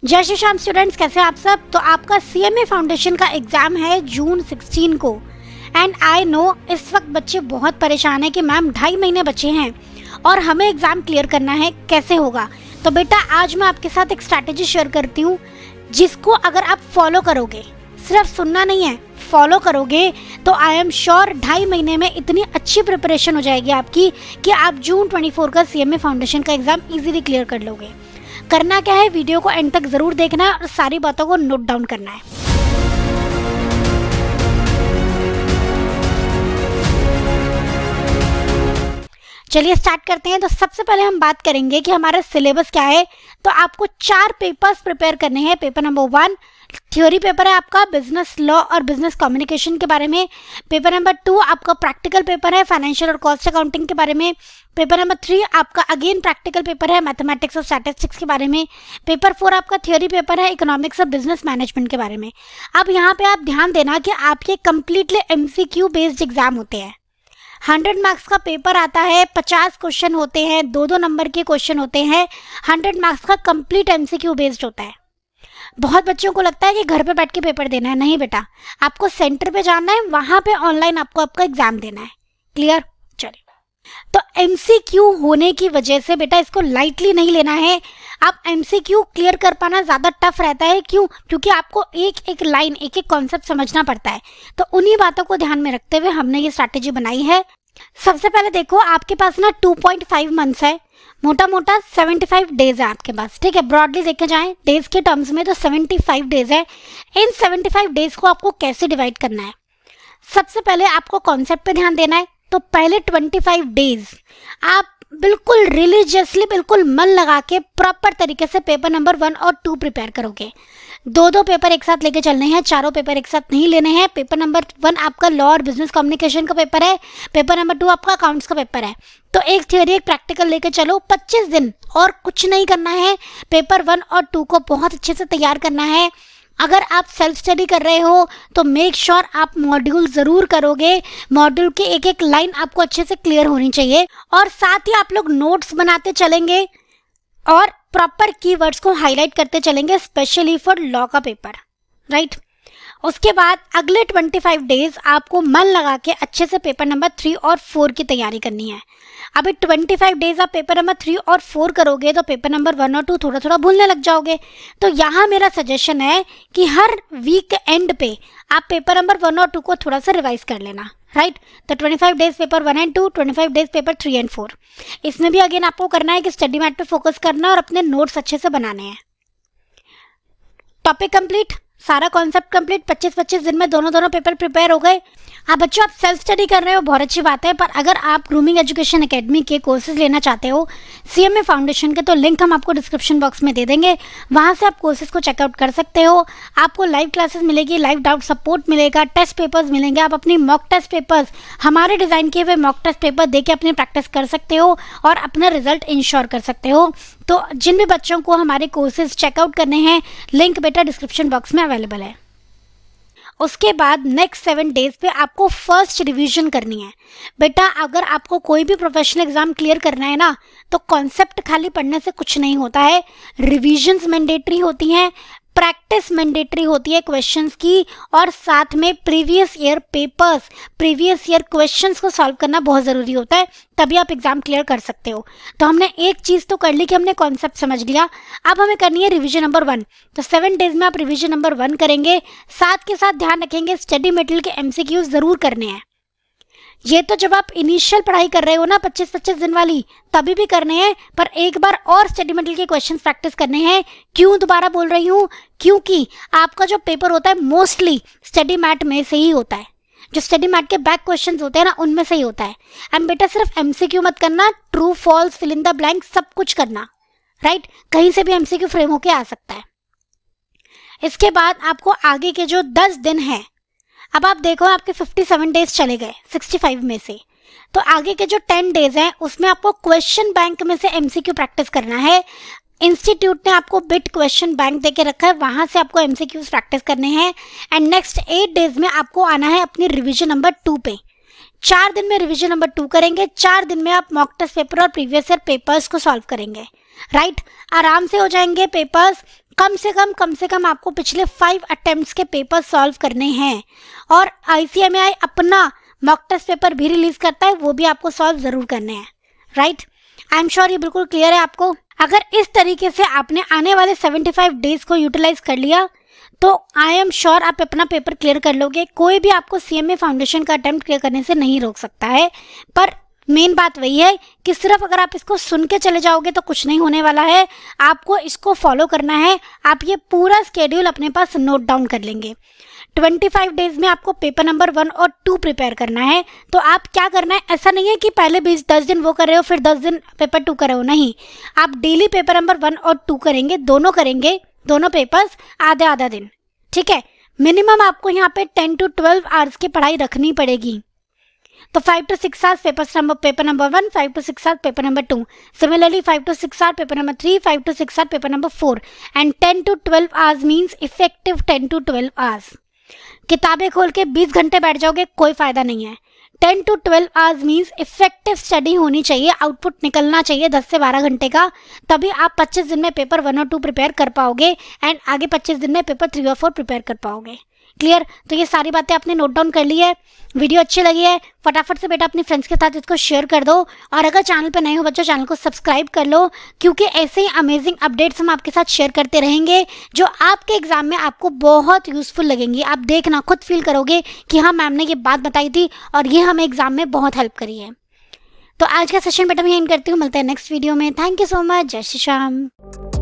जय श्री श्याम स्टूडेंट्स, कैसे आप सब। तो आपका सीएमए फाउंडेशन का एग्जाम है जून 16 को। एंड आई नो इस वक्त बच्चे बहुत परेशान हैं कि मैम 2.5 महीने बचे हैं और हमें एग्जाम क्लियर करना है, कैसे होगा। तो बेटा आज मैं आपके साथ एक स्ट्रैटेजी शेयर करती हूँ जिसको अगर आप फॉलो करोगे, सिर्फ सुनना नहीं है, फॉलो करोगे तो आई एम श्योर 2.5 महीने में इतनी अच्छी प्रिपरेशन हो जाएगी आपकी कि आप जून 24 का सीएमए फाउंडेशन का एग्जाम इजीली क्लियर कर लोगे। करना क्या है, वीडियो को एंड तक जरूर देखना है और सारी बातों को नोट डाउन करना है। चलिए स्टार्ट करते हैं। तो सबसे पहले हम बात करेंगे कि हमारा सिलेबस क्या है। तो आपको 4 पेपर्स प्रिपेयर करने हैं। पेपर नंबर 1 थ्योरी पेपर है आपका बिजनेस लॉ और बिजनेस कम्युनिकेशन के बारे में। पेपर नंबर 2 आपका प्रैक्टिकल पेपर है फाइनेंशियल और कॉस्ट अकाउंटिंग के बारे में। पेपर नंबर 3 आपका अगेन प्रैक्टिकल पेपर है मैथमेटिक्स और स्टैटिस्टिक्स के बारे में। पेपर 4 आपका थ्योरी पेपर है इकोनॉमिक्स और बिजनेस मैनेजमेंट के बारे में। अब यहाँ पे आप ध्यान देना कि आपके कंप्लीटली एमसीक्यू बेस्ड एग्जाम होते हैं। 100 मार्क्स का पेपर आता है, 50 क्वेश्चन होते हैं, 2-2 नंबर के क्वेश्चन होते हैं। 100 मार्क्स का कंप्लीट एमसीक्यू बेस्ड होता है। बहुत बच्चों को लगता है कि घर पे बैठ के पेपर देना है। नहीं बेटा, आपको सेंटर पे जाना है, वहां पे ऑनलाइन आपको आपका एग्जाम देना है। क्लियर? चलिए, तो एमसीक्यू होने की वजह से बेटा इसको लाइटली नहीं लेना है। आप एमसीक्यू क्लियर कर पाना ज़्यादा टफ रहता है। क्यों? क्योंकि आपको एक एक लाइन, एक एक कॉन्सेप्ट समझना पड़ता है। तो उन्हीं बातों को ध्यान में रखते हुए हमने ये स्ट्रैटेजी बनाई है। सबसे पहले देखो, आपके पास ना 2.5 मंथ्स है, मोटा मोटा 75 डेज है आपके पास। ठीक है, ब्रॉडली देखे जाएं डेज के टर्म्स में तो 75 डेज है। इन 75 डेज को आपको कैसे डिवाइड करना है? सबसे पहले आपको कॉन्सेप्ट पे ध्यान देना है। तो पहले 25 डेज आप बिल्कुल रिलीजियसली, बिल्कुल मन लगा के प्रॉपर तरीके से पेपर नंबर 1 और 2 प्रिपेयर करोगे। 2-2 पेपर एक साथ लेके चलने हैं, 4 पेपर एक साथ नहीं लेने हैं। पेपर नंबर 1 आपका लॉ और बिजनेस कम्युनिकेशन का पेपर है। पेपर नंबर 2 आपका अकाउंट्स का पेपर है। तो एक थ्योरी एक प्रैक्टिकल लेके चलो। 25 दिन और कुछ नहीं करना है। पेपर 1 और 2 को बहुत अच्छे से तैयार करना है। अगर आप सेल्फ स्टडी कर रहे हो तो मेक श्योर आप मॉड्यूल ज़रूर करोगे। मॉड्यूल की एक एक लाइन आपको अच्छे से क्लियर होनी चाहिए और साथ ही आप लोग नोट्स बनाते चलेंगे और प्रॉपर कीवर्ड्स को हाईलाइट करते चलेंगे, स्पेशली फॉर लॉ का पेपर। राइट? उसके बाद अगले 25 डेज आपको मन लगा के अच्छे से पेपर नंबर 3 और 4 की तैयारी करनी है। अभी 25 डेज आप पेपर नंबर 3 और 4 करोगे तो पेपर नंबर 1 और 2 थोड़ा थोड़ा भूलने लग जाओगे। तो यहाँ मेरा सजेशन है कि हर वीक एंड पे आप पेपर नंबर 1 और 2 को थोड़ा सा रिवाइज कर लेना। राइट? तो 25 days paper 1 and 2, 25 days paper 3 and 4। इसमें भी अगेन आपको करना है कि स्टडी मैट पे फोकस करना और अपने नोट्स अच्छे से बनाने हैं। टॉपिक कंप्लीट, सारा कॉन्सेप्ट कंप्लीट। 25-25 दिन में दोनों पेपर प्रिपेयर हो गए। हाँ बच्चों, आप सेल्फ स्टडी कर रहे हो, बहुत अच्छी बात है। पर अगर आप ग्रूमिंग एजुकेशन एकेडमी के कोर्सेज लेना चाहते हो सीएमए फाउंडेशन के, तो लिंक हम आपको डिस्क्रिप्शन बॉक्स में दे देंगे। वहाँ से आप कोर्सेज को चेकआउट कर सकते हो। आपको लाइव क्लासेस मिलेगी, लाइव डाउट सपोर्ट मिलेगा, टेस्ट पेपर्स मिलेंगे। आप अपनी मॉक टेस्ट पेपर्स, हमारे डिज़ाइन किए हुए मॉक टेस्ट पेपर दे के अपनी प्रैक्टिस कर सकते हो और अपना रिजल्ट इंश्योर कर सकते हो। तो जिन भी बच्चों को हमारे कोर्सेज चेकआउट करने हैं, लिंक बेटा डिस्क्रिप्शन बॉक्स में अवेलेबल है। उसके बाद नेक्स्ट 7 डेज पे आपको फर्स्ट रिवीजन करनी है। बेटा अगर आपको कोई भी प्रोफेशनल एग्जाम क्लियर करना है ना, तो कॉन्सेप्ट खाली पढ़ने से कुछ नहीं होता है। रिवीजन्स मैंडेटरी होती हैं, प्रैक्टिस मैंडेटरी होती है क्वेश्चंस की, और साथ में previous year papers, previous year questions को सॉल्व करना बहुत ज़रूरी होता है, तभी आप एग्जाम क्लियर कर सकते हो। तो हमने एक चीज़ तो कर ली कि हमने कॉन्सेप्ट समझ लिया। अब हमें करनी है रिवीजन नंबर 1। तो 7 डेज में आप रिवीजन नंबर 1 करेंगे। साथ के साथ ध्यान रखेंगे स्टडी मटेरियल के एमसीक्यूज ज़रूर करने हैं। ये तो जब आप इनिशियल पढ़ाई कर रहे हो ना 25-25 दिन वाली, तभी भी करने हैं, पर एक बार और स्टडी मटेरियल के क्वेश्चन प्रैक्टिस करने हैं। क्यों दोबारा बोल रही हूँ? क्योंकि आपका जो पेपर होता है मोस्टली स्टडी मैट में से ही होता है। जो स्टडी मैट के बैक क्वेश्चन होते हैं ना, उनमें से ही होता है। एंड बेटा सिर्फ एमसीक्यू मत करना, true false fill in the blank सब कुछ करना। राइट? कहीं से भी एमसीक्यू फ्रेम होके आ सकता है। इसके बाद आपको आगे के जो 10 दिन है, अब आप देखो आपके 57 डेज चले गए 65 में से, तो आगे के जो 10 डेज हैं उसमें आपको क्वेश्चन बैंक में से एमसीक्यू प्रैक्टिस करना है। इंस्टीट्यूट ने आपको बिट क्वेश्चन बैंक देके रखा है, वहां से आपको एमसीक्यूज प्रैक्टिस करने हैं। एंड नेक्स्ट 8 डेज में आपको आना है अपनी रिवीजन नंबर 2 पे। 4 दिन में रिवीजन नंबर 2 करेंगे, 4 दिन में आप मॉक टेस्ट पेपर और प्रीवियस ईयर पेपर्स को सॉल्व करेंगे। राइट? आराम से हो जाएंगे पेपर्स। कम से कम आपको पिछले 5 अटेम्प्ट्स के पेपर सॉल्व करने हैं। और ICMAI अपना मॉक टेस्ट पेपर भी रिलीज करता है, वो भी आपको सॉल्व जरूर करने हैं, राइट। आई एम श्योर ये बिल्कुल क्लियर है आपको। अगर इस तरीके से आपने आने वाले 75 डेज को यूटिलाइज कर लिया तो आई एम श्योर आप अपना पेपर क्लियर कर लोगे। कोई भी आपको CMA फाउंडेशन का अटेम्प्ट क्लियर करने से नहीं रोक सकता है। पर मेन बात वही है कि सिर्फ अगर आप इसको सुन के चले जाओगे तो कुछ नहीं होने वाला है, आपको इसको फॉलो करना है। आप ये पूरा स्केड्यूल अपने पास नोट डाउन कर लेंगे। 25 डेज में आपको पेपर नंबर 1 और 2 प्रिपेयर करना है। तो आप क्या करना है, ऐसा नहीं है कि पहले 10 दिन वो कर रहे हो फिर 10 दिन पेपर 2 कर रहे हो, नहीं। आप डेली पेपर नंबर 1 और 2 करेंगे, दोनों पेपर्स आधा दिन, ठीक है। मिनिमम आपको यहाँ पे 10 to 12 आवर्स की पढ़ाई रखनी पड़ेगी। तो 5 to 6 hours paper number 1, 5 to 6 hours paper number 2, similarly 5 to 6 hours paper number 3, 5 to 6 hours paper number 4 and 10 to 12 hours means effective 10 to 12 hours. किताबें खोल के 20 घंटे बैठ जाओगे, कोई फायदा नहीं है। 10 to 12 hours means effective study होनी चाहिए, आउटपुट निकलना चाहिए 10 से 12 घंटे का, तभी आप 25 दिन में पेपर 1 और 2 प्रिपेयर कर पाओगे एंड आगे 25 दिन में पेपर 3 और 4 प्रिपेयर कर पाओगे। क्लियर? तो ये सारी बातें आपने नोट डाउन कर ली है। वीडियो अच्छी लगी है फटाफट से बेटा अपनी फ्रेंड्स के साथ इसको शेयर कर दो, और अगर चैनल पर नए हो बच्चों चैनल को सब्सक्राइब कर लो, क्योंकि ऐसे ही अमेजिंग अपडेट्स हम आपके साथ शेयर करते रहेंगे जो आपके एग्जाम में आपको बहुत यूजफुल लगेंगी। आप देखना, खुद फील करोगे कि हाँ मैम ने ये बात बताई थी और ये हमें एग्जाम में बहुत हेल्प करी है। तो आज का सेशन बेटा मैं एंड करती हूँ, मिलते हैं नेक्स्ट वीडियो में। थैंक यू सो मच, जय श्री श्याम।